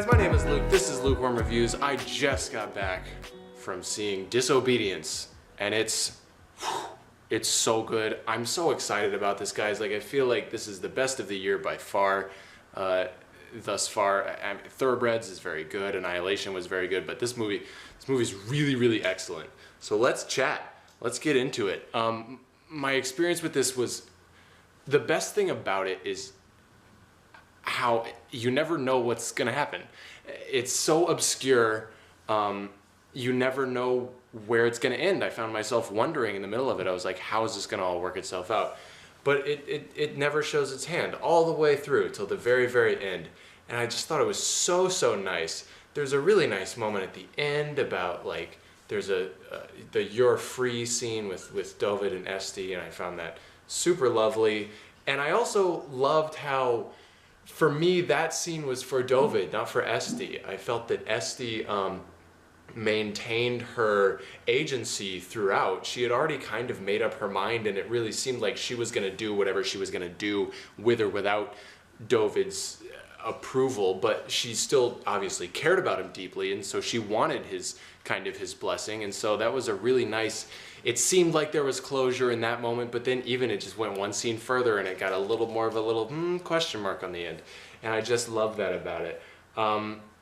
guys, my name is Luke. This is Lukewarm Reviews. I just got back from seeing Disobedience, and it's so good. I'm so excited about this, guys. Like, I feel like this is the best of the year by far. Thus far, Thoroughbreds is very good. Annihilation was very good, but this movie's really, really excellent. So let's chat. Let's get into it. My experience with this was, the best thing about it is how you never know what's gonna happen. It's so obscure, you never know where it's gonna end. I found myself wondering in the middle of it. I was like, how is this gonna all work itself out? But it never shows its hand all the way through till the very, very end. And I just thought it was so, so nice. There's a really nice moment at the end about, like, there's the "You're Free" scene with David and Esti, and I found that super lovely. And I also loved how, for me, that scene was for David, not for Esti. I felt that Esti maintained her agency throughout. She had already kind of made up her mind, and it really seemed like she was going to do whatever she was going to do with or without David's approval, but she still obviously cared about him deeply, and so she wanted his blessing. And so that was a really nice, it seemed like there was closure in that moment, but then even it just went one scene further and it got a little more of a little question mark on the end, and I just love that about it.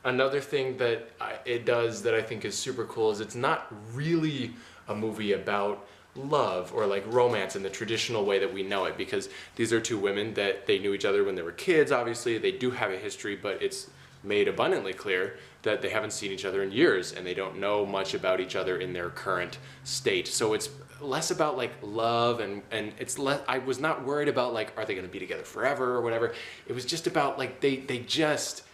Another thing that it does that I think is super cool is it's not really a movie about love or like romance in the traditional way that we know it, because these are two women that they knew each other when they were kids. Obviously they do have a history, but it's made abundantly clear that they haven't seen each other in years and they don't know much about each other in their current state. So it's less about like love, and it's less, I was not worried about like, are they going to be together forever or whatever. It was just about like they just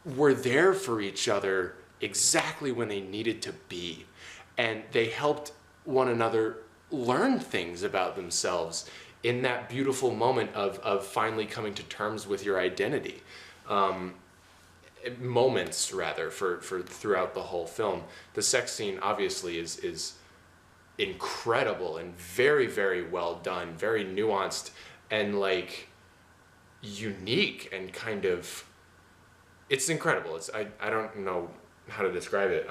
were there for each other exactly when they needed to be, and they helped one another learn things about themselves in that beautiful moment of finally coming to terms with your identity. Moments rather for throughout the whole film. The sex scene obviously is incredible and very, very well done, very nuanced and like unique, and kind of, it's incredible. It's I don't know how to describe it,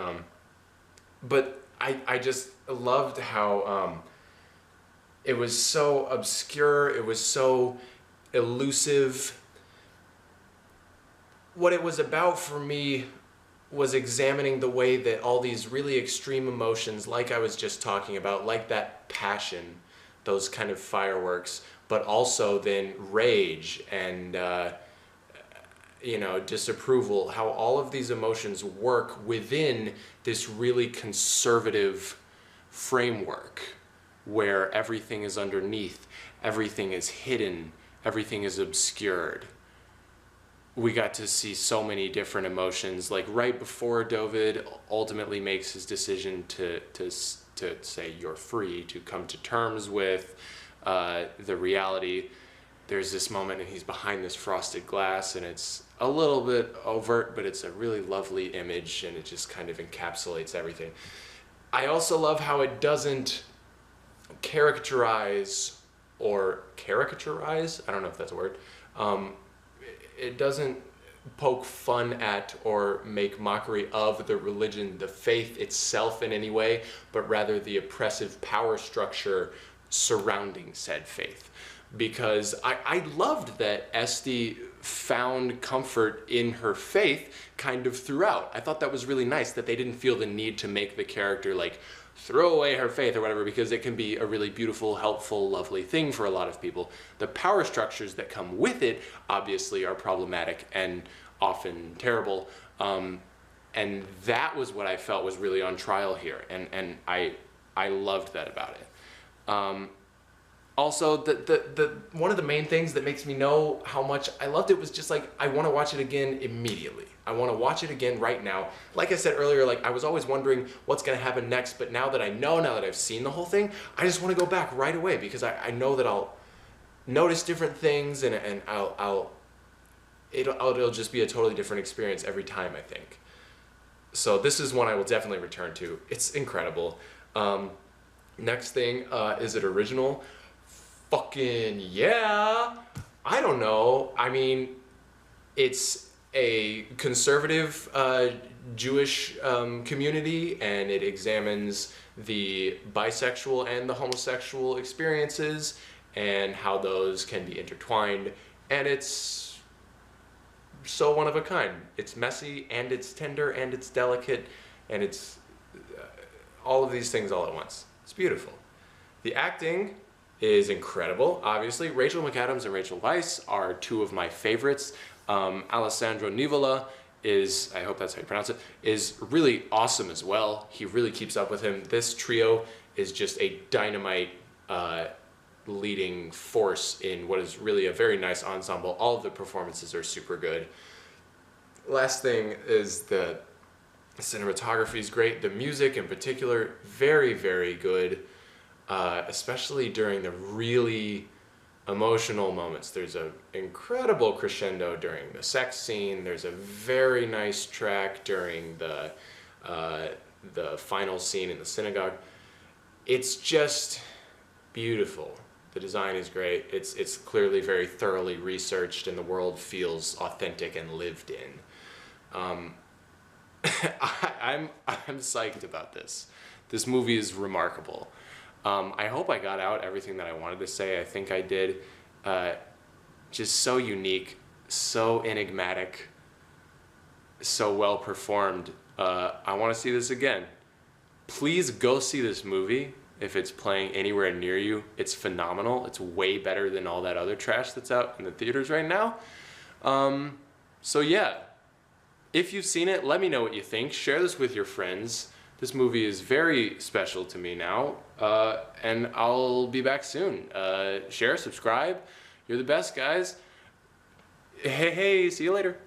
but I just loved how it was so obscure, it was so elusive. What it was about for me was examining the way that all these really extreme emotions, like I was just talking about, like that passion, those kind of fireworks, but also then rage and disapproval, how all of these emotions work within this really conservative framework where everything is underneath, everything is hidden, everything is obscured. We got to see so many different emotions, like right before David ultimately makes his decision to say you're free, to come to terms with the reality. There's this moment and he's behind this frosted glass, and it's a little bit overt, but it's a really lovely image, and it just kind of encapsulates everything. I also love how it doesn't caricaturize, I don't know if that's a word, it doesn't poke fun at or make mockery of the religion, the faith itself in any way, but rather the oppressive power structure surrounding said faith. Because I loved that Esti found comfort in her faith kind of throughout. I thought that was really nice that they didn't feel the need to make the character like throw away her faith or whatever, because it can be a really beautiful, helpful, lovely thing for a lot of people. The power structures that come with it obviously are problematic and often terrible, and that was what I felt was really on trial here, and I loved that about it. Also, the one of the main things that makes me know how much I loved it was just like, I want to watch it again immediately. I want to watch it again right now. Like I said earlier, like I was always wondering what's going to happen next, but now that I've seen the whole thing, I just want to go back right away, because I know that I'll notice different things, and it'll just be a totally different experience every time, I think. So this is one I will definitely return to. It's incredible. Next thing, is it original? Fucking yeah. I don't know. I mean, it's a conservative Jewish community, and it examines the bisexual and the homosexual experiences and how those can be intertwined. And it's so one of a kind. It's messy, and it's tender, and it's delicate, and it's all of these things all at once. It's beautiful. The acting is incredible, obviously. Rachel McAdams and Rachel Weisz are two of my favorites. Alessandro Nivola is, I hope that's how you pronounce it, is really awesome as well. He really keeps up with him. This trio is just a dynamite leading force in what is really a very nice ensemble. All of the performances are super good. Last thing is the cinematography is great. The music in particular, very, very good, especially during the really emotional moments. There's an incredible crescendo during the sex scene. There's a very nice track during the final scene in the synagogue. It's just beautiful. The design is great. It's clearly very thoroughly researched, and the world feels authentic and lived in. I'm psyched about this. This movie is remarkable. I hope I got out everything that I wanted to say. I think I did. Just so unique, so enigmatic, so well performed. I want to see this again. Please go see this movie if it's playing anywhere near you. It's phenomenal. It's way better than all that other trash that's out in the theaters right now. So yeah, if you've seen it, let me know what you think. Share this with your friends. This movie is very special to me now, and I'll be back soon. Share, subscribe. You're the best, guys. Hey, see you later.